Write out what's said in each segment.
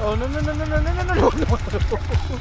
Oh no no no no no no no no no!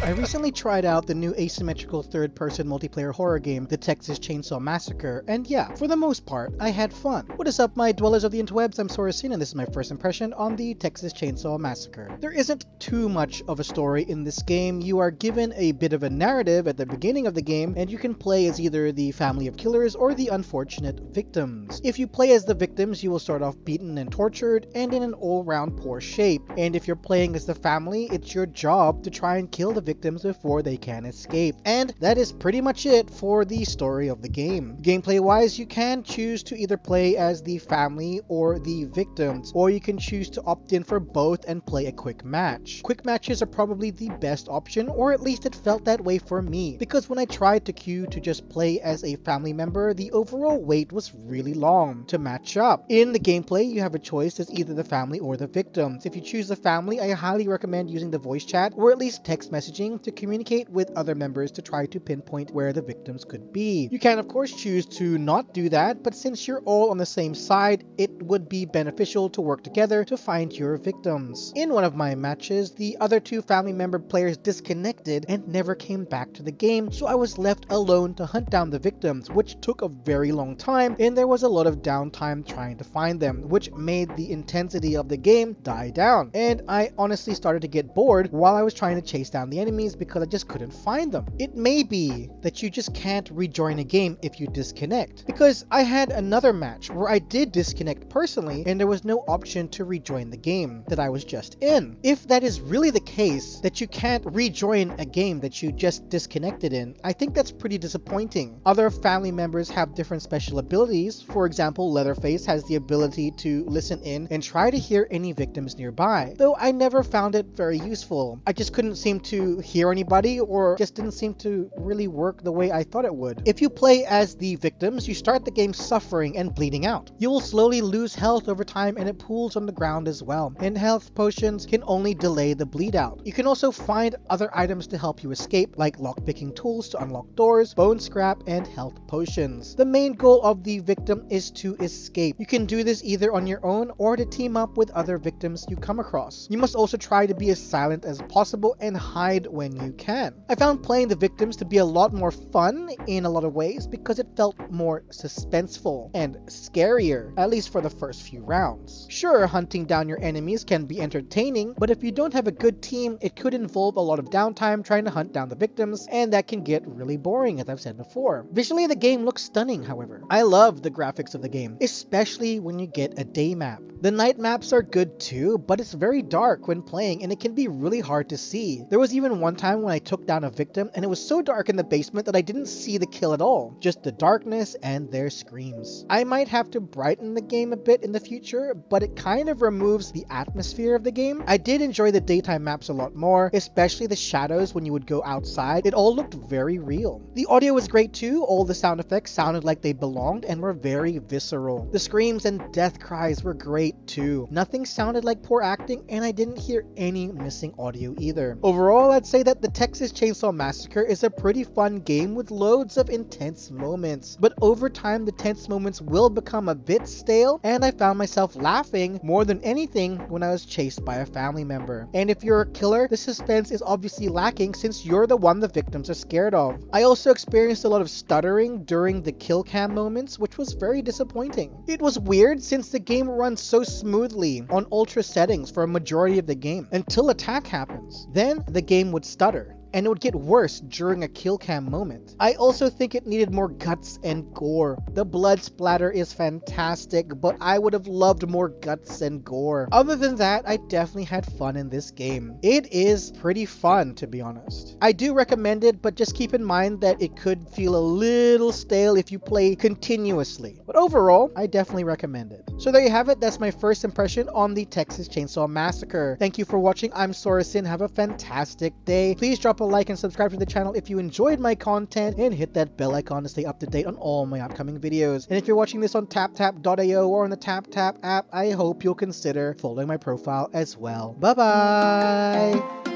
I recently tried out the new asymmetrical third-person multiplayer horror game, the Texas Chain Saw Massacre, and yeah, for the most part, I had fun. What is up, my dwellers of the interwebs? I'm Sorasin, and this is my first impression on the Texas Chain Saw Massacre. There isn't too much of a story in this game. You are given a bit of a narrative at the beginning of the game, and you can play as either the family of killers or the unfortunate victims. If you play as the victims, you will start off beaten and tortured, and in an all-round poor shape. And if you're playing as the family, it's your job to try and kill the victims before they can escape. And that is pretty much it for the story of the game. Gameplay wise, you can choose to either play as the family or the victims, or you can choose to opt in for both and play a quick match. Quick matches are probably the best option, or at least it felt that way for me, because when I tried to queue to just play as a family member, the overall wait was really long to match up. In the gameplay, you have a choice as either the family or the victims. If you choose the family, I highly recommend using the voice chat or at least text messaging to communicate with other members to try to pinpoint where the victims could be. You can of course choose to not do that, but since you're all on the same side, it would be beneficial to work together to find your victims. In one of my matches, the other two family member players disconnected and never came back to the game, so I was left alone to hunt down the victims, which took a very long time, and there was a lot of downtime trying to find them, which made the intensity of the game die down. And I honestly started to get bored while I was trying to chase down the enemies because I just couldn't find them. It may be that you just can't rejoin a game if you disconnect, because I had another match where I did disconnect personally and there was no option to rejoin the game that I was just in. If that is really the case, that you can't rejoin a game that you just disconnected in, I think that's pretty disappointing. Other family members have different special abilities. For example, Leatherface has the ability to listen in and try to hear any victims nearby, though I never found it very useful. I just couldn't seem to hear anybody, or just didn't seem to really work the way I thought it would. If you play as the victims, you start the game suffering and bleeding out. You will slowly lose health over time, and it pools on the ground as well, and health potions can only delay the bleed out. You can also find other items to help you escape, like lockpicking tools to unlock doors, bone scrap, and health potions. The main goal of the victim is to escape. You can do this either on your own or to team up with other victims you come across. You must also try to be as silent as possible and hide when you can. I found playing the victims to be a lot more fun in a lot of ways because it felt more suspenseful and scarier, at least for the first few rounds. Sure, hunting down your enemies can be entertaining, but if you don't have a good team, it could involve a lot of downtime trying to hunt down the victims, and that can get really boring, as I've said before. Visually, the game looks stunning, however. I love the graphics of the game, especially when you get a day map. The night maps are good too, but it's very dark when playing and it can be really hard to see. There was even one time when I took down a victim and it was so dark in the basement that I didn't see the kill at all, just the darkness and their screams. I might have to brighten the game a bit in the future, but it kind of removes the atmosphere of the game. I did enjoy the daytime maps a lot more, especially the shadows when you would go outside. It all looked very real. The audio was great too. All the sound effects sounded like they belonged and were very visceral. The screams and death cries were great too. Nothing sounded like poor acting, and I didn't hear any missing audio either. Overall, I'd say that the Texas Chain Saw Massacre is a pretty fun game with loads of intense moments, but over time the tense moments will become a bit stale, and I found myself laughing more than anything when I was chased by a family member. And if you're a killer, the suspense is obviously lacking since you're the one the victims are scared of. I also experienced a lot of stuttering during the kill cam moments, which was very disappointing. It was weird since the game runs so smoothly on ultra settings for a majority of the game until attack happens. Then the game would stutter, and it would get worse during a kill cam moment. I also think it needed more guts and gore. The blood splatter is fantastic, but I would have loved more guts and gore. Other than that, I definitely had fun in this game. It is pretty fun, to be honest. I do recommend it, but just keep in mind that it could feel a little stale if you play continuously. But overall, I definitely recommend it. So there you have it. That's my first impression on the Texas Chain Saw Massacre. Thank you for watching. I'm Sorasin. Have a fantastic day. Please drop a like and subscribe to the channel if you enjoyed my content, and hit that bell icon to stay up to date on all my upcoming videos. And if you're watching this on TapTap.io or on the TapTap app, I hope you'll consider following my profile as well. Bye bye!